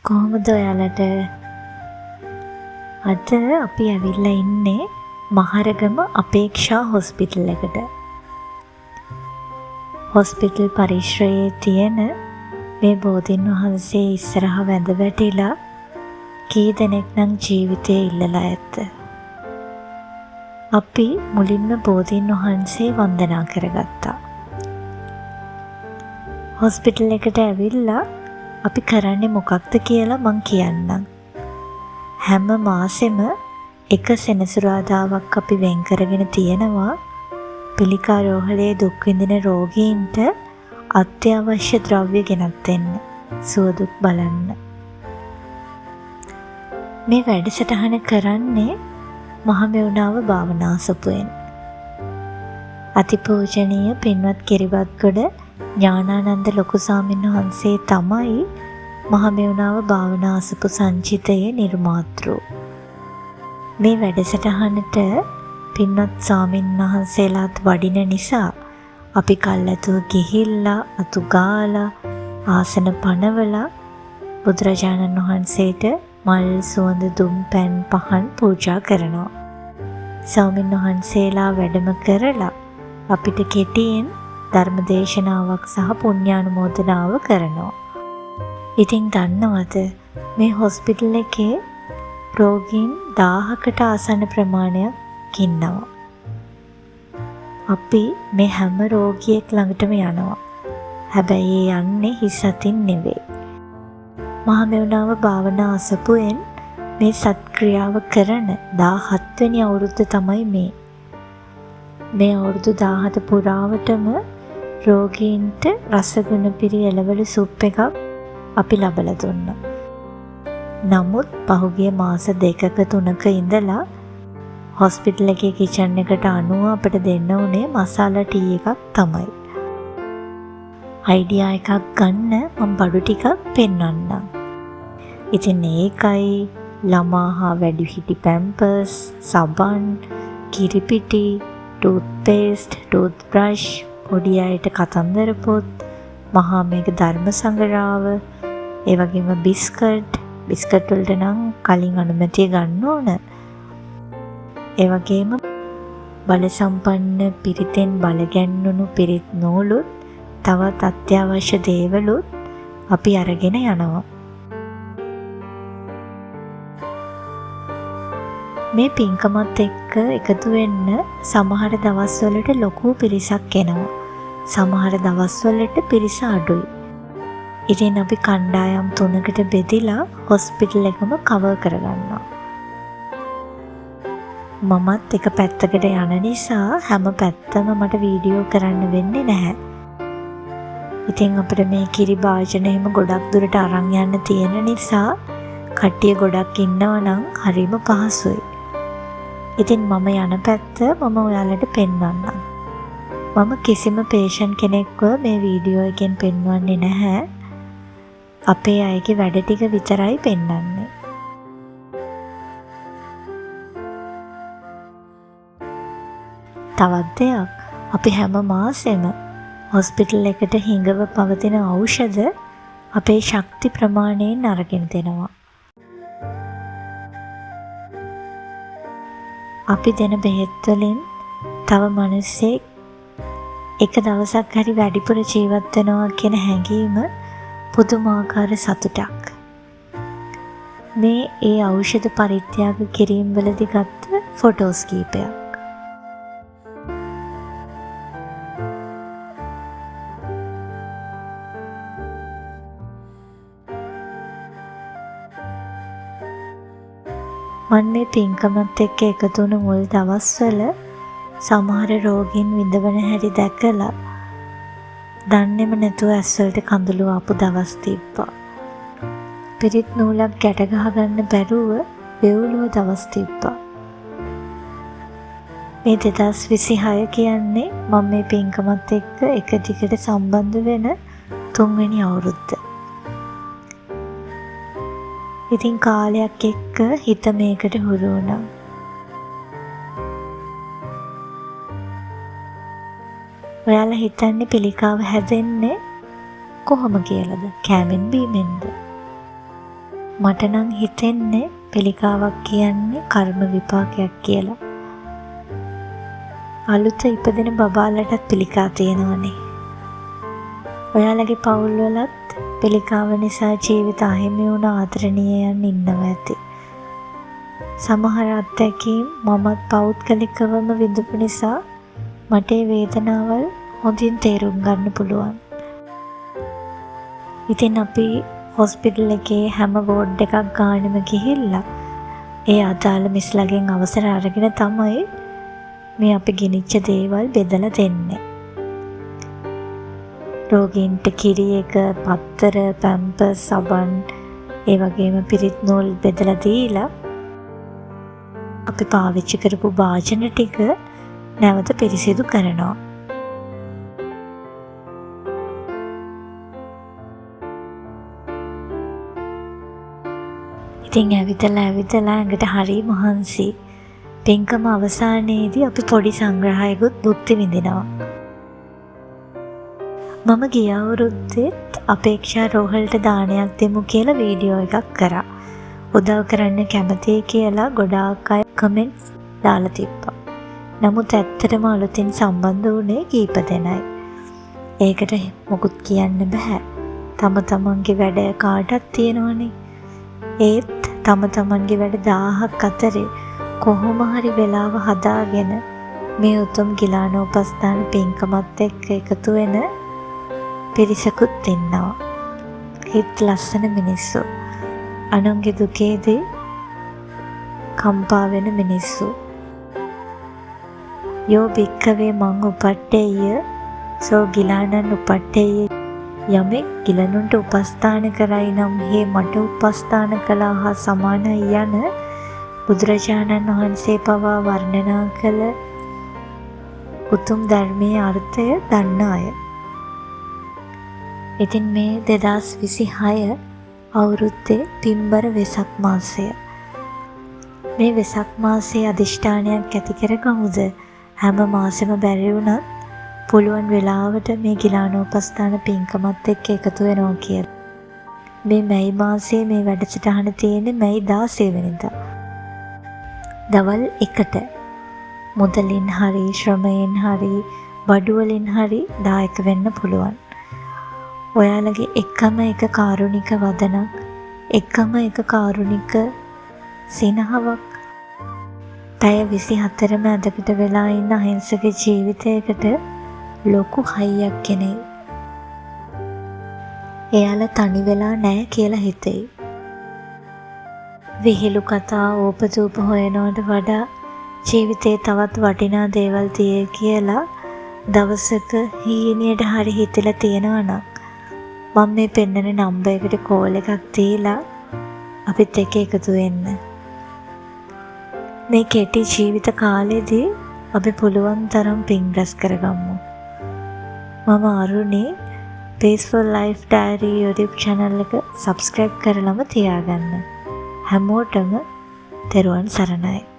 කොහොමද ඔයාලට? අද අපි ඇවිල්ලා ඉන්නේ මහරගම අපේක්ෂා හොස්පිටල් එකට. හොස්පිටල් පරිශ්‍රයේ තියෙන මේ බෝධීන් වහන්සේ ඉස්සරහ වැඳ වැටිලා කී දෙනෙක් නම් ජීවිතේ ඉල්ලලා ඇත්ද? අපි මුලින්ම බෝධීන් වහන්සේ වන්දනා කරගත්තා. හොස්පිටල් එකට ඇවිල්ලා අපි කරන්නේ මොකක්ද කියලා මං කියන්නම්. හැම මාසෙම එක සෙනසුරාදාවක් අපි වෙන් කරගෙන තියෙනවා පිළිකා රෝහලේ දුක් විඳින රෝගීන්ට අත්‍යවශ්‍ය ද්‍රව්‍ය ගෙනත් දෙන්න, සුවදුක් බලන්න. මේ වැඩසටහන කරන්නේ මහමෙවුනාව භාවනාසපුවෙන්. අතිපූජනීය පින්වත් කිරිබත්ගොඩ ඥානානන්ද ලොකු ස්වාමීන් වහන්සේ තමයි මහමෙවුනාව භාවනාසපු සංචිතයේ නිර්මාතෘ. මේ වැඩසටහනට පින්වත් ස්වාමීන් වහන්සේලාත් වඩින නිසා අපි කල්ැතුව ගිහිල්ලා අතු ගාලා ආසන පනවලා බුදුරජාණන් වහන්සේට මල් සුවඳ දුම් පැන් පහන් පූජා කරනවා. ස්වාමීන් වහන්සේලා වැඩම කරලා අපිට කෙටියෙන් ධර්මදේශනාවක් සහ පුණ්‍යානුමෝදනාව කරනවා. ඉතින් දන්නවද මේ හොස්පිටල් එකේ රෝගීන් 1000කට ආසන්න ප්‍රමාණයක් ඉන්නවා. අපි මේ හැම රෝගියෙක් ළඟටම යනවා. හැබැයි ඒ යන්නේ හිස් අතින් නෙවෙයි. මහමෙවුනාව භාවනා අසපුවෙන් මේ සත්ක්‍රියාව කරන 17 වෙනි අවුරුද්ද තමයි මේ. මේ අවුරුදු 17 පුරාවටම රෝගීන්ට රසගුණ පිරි එළවලු සුප් එකක් අපි ලබලා දුන්නා. නමුත් පහුගිය මාස 2ක 3ක ඉඳලා හොස්පිටල් එකේ කිචන් එකට අනුව අපිට දෙන්න උනේ මසාලා ටී එකක් තමයි. අයිඩියා එකක් ගන්න මම බඩු ටිකක් පෙන්වන්නම්. ඉතින් ඒකයි ළමා හා වැඩිහිටි පැම්පර්ස්, සබන්, කිරිපිටි, ටූත්පේස්ට්, ටූත් බ්‍රෂ්, පොඩි අයට කතන්දර පොත්, මහා මේක ධර්ම සංගරාව, ඒ වගේම බිස්කට් වලට නම් කලින් අනුමැතිය ගන්න ඕන. ඒ වගේම බල සම්පන්න පිරිතෙන් බලගැන්වුණු පිරිත් නූලුත් තවත් අත්‍යවශ්‍ය දේවලුත් අපි අරගෙන යනවා. මේ පින්කමත් එක්ක එකතු වෙන්න සමහර දවස්වලට ලොකු පිරිසක් එනවා. සමහර දවස්වලට පිරිස අඩුයි. ඉතින් අපි කණ්ඩායම් 3කට බෙදිලා හොස්පිටල් එකම කවර් කරගන්නවා. මමත් එක පැත්තකට යන නිසා හැම පැත්තම මට වීඩියෝ කරන්න වෙන්නේ නැහැ. ඉතින් අපිට මේ කිරි භාජන එහෙම ගොඩක් දුරට අරන් යන්න තියෙන නිසා කට්ටිය ගොඩක් ඉන්නවා නම් හරිම පහසුයි. ඉතින් මම යන පැත්ත මම ඔයාලට පෙන්වන්නම්. මම කිසිම පේෂන්ට් කෙනෙක්ව මේ වීඩියෝ එකෙන් පෙන්වන්නේ නැහැ. අපේ අයගේ වැඩ ටික විතරයි පෙන්වන්නේ. තවත් දෙයක්, අපි හැම මාසෙම හොස්පිටල් එකට හිඟව පවතින ඖෂධ අපේ ශක්ති ප්‍රමාණයෙන් අරගෙන දෙනවා. අපි දෙන බෙහෙත් වලින් තව මිනිස්සෙක් එක දවසක් හරි වැඩිපුර ජීවත් වෙනවා කියන හැඟීම පුදුමාකාර සතුටක්. මේ ඒ ඖෂධ පරිත්‍යාග කිරීම වලදී ගත්ත ෆොටෝස් කීපයක්. මම මේ පින්කමත් එක්ක එකතු වුණු මුල් දවස්වල සමහර රෝගීන් විඳවන හැටි දැකලා දන්නේම නැතුව ඇස්වලට කඳුළු ආපු දවස් තිබ්බා. පිරිත් නූලක් ගැට ගහගන්න බැරුව වෙවුලුව දවස් තිබ්බා. මේ 2026 කියන්නේ මම මේ පින්කමත් එක්ක එක දිගට සම්බන්ධ වෙන 3 වෙනි අවුරුද්ද. ඉතින් කාලයක් එක්ක හිත මේකට හුරු වුණා. ඔයාලා හිතන්නේ පිළිකාව හැදෙන්නේ කොහොම කියලාද? කෑමෙන් බීමෙන්ද? මට නම් හිතෙන්නේ පිළිකාවක් කියන්නේ කර්ම විපාකයක් කියලා. අලුත ඉපදෙන බබාලටත් පිළිකා තියෙනවනේ. ඔයාලගේ පවුල්වලත් පිළිකාව නිසා ජීවිත අහිමි වුණ ආදරණීයයන් ඉන්නවා ඇති. සමහර අත්දැකීම් මමත් පෞද්ගලිකවම විඳපු නිසා මට ඒ වේදනාවල් හොඳින් තේරුම් ගන්න පුළුවන්. ඉතින් අපි හොස්පිටල් එකේ හැම වෝඩ් එකක් ගානෙම ගිහිල්ලා ඒ අදාළ මිස්ලගෙන් අවසර අරගෙන තමයි මේ අපි ගෙනිච්ච දේවල් බෙදලා දෙන්නේ. රෝගීන්ට කිරි එක, පත්තර, පැම්පර්ස්, සබන්, ඒ වගේම පිරිත් නූල් බෙදලා දීලා අපි පාවිච්චි කරපු භාජන ටික නැවත පිරිසිදු කරනවා. ඉතින් ඇවිදලා ඇඟට හරි මහන්සි. පින්කම අවසානයේදී අපි පොඩි සංග්‍රහයකුත් භුක්ති විඳිනවා. මම ගිය අවුරුද්දෙත් අපේක්ෂා රෝහලට දානයක් දෙමු කියලා වීඩියෝ එකක් කරා. උදව් කරන්න කැමතියි කියලා ගොඩාක් අය කමෙන්ට්ස් දාලා තිබ්බා. නමුත් ඇත්තටම අලුතින් සම්බන්ධ වුණේ කීප දෙනයි. ඒකට මොකුත් කියන්න බෑ. තම තමන්ගේ වැඩ කාටත් තියෙනවනේ. ඒත් තම තමන්ගේ වැඩ 1000ක් අතරේ කොහොම හරි වෙලාව හදාගෙන මේ උතුම් ගිලානෝපස්ථාන පින්කමත් එක්ක එකතු වෙන පිරිසකුත් ඉන්නවා. හිත් ලස්සන මිනිස්සු. අනුන්ගේ දුකේදී කම්පා වෙන මිනිස්සු. යෝ භික්ඛවේ මං උපට්ඨේය සෝ ගිලානං උපට්ඨේය. යමෙක් ගිලනුන්ට උපස්ථාන කරයි නම් හේ මට උපස්ථාන කළා හා සමානයි යන බුදුරජාණන් වහන්සේ පවා වර්ණනා කළ උතුම් ධර්මයේ අර්ථය දන්න අය. ඉතින් මේ 2026 අවුරුද්දේ පින්බර වෙසක් මාසය. මේ වෙසක් මාසයේ අදිෂ්ඨානයක් ඇති කරගමුද හැම මාසෙම බැරි වුණත් පුළුවන් වෙලාවට මේ ගිලානෝපස්ථාන පින්කමත් එක්ක එකතු වෙනවා කියලා. මේ මැයි මාසයේ මේ වැඩසටහන තියෙන්නේ මැයි 16 වෙනිදා. දවල් 1ට මුදලින් හරි ශ්‍රමයෙන් හරි බඩුවලින් හරි දායක වෙන්න පුළුවන්. ඔයාලගේ එකම එක කාරුණික වදනක්, එකම එක කාරුණික සිනහවක් පැය 24ම ඇදකට වෙලා ඉන්න අහිංසක ජීවිතයකට ලොකු හයියක් කෙනෙයි. එයාලා තනි වෙලා නැහැ කියලා හිතෙයි. විහිළු කතා ඕපදූප හොයනවට වඩා ජීවිතේ තවත් වටිනා දේවල් තියෙයි කියලා දවසක හීනියට හරි හිතලා තියෙනවා නම් මම මේ පෙන්නන නම්බර් එකට කෝල් එකක් දීලා අපිත් එක්ක එකතු වෙන්න. මේ කෙටි ජීවිත කාලෙදී අපි පුළුවන් තරම් පින් රැස් කරගමු. මම Aruni. Peaceful Life Diary YouTube channel එක subscribe කරලම තියාගන්න. හැමෝටම තෙරුවන් සරණයි.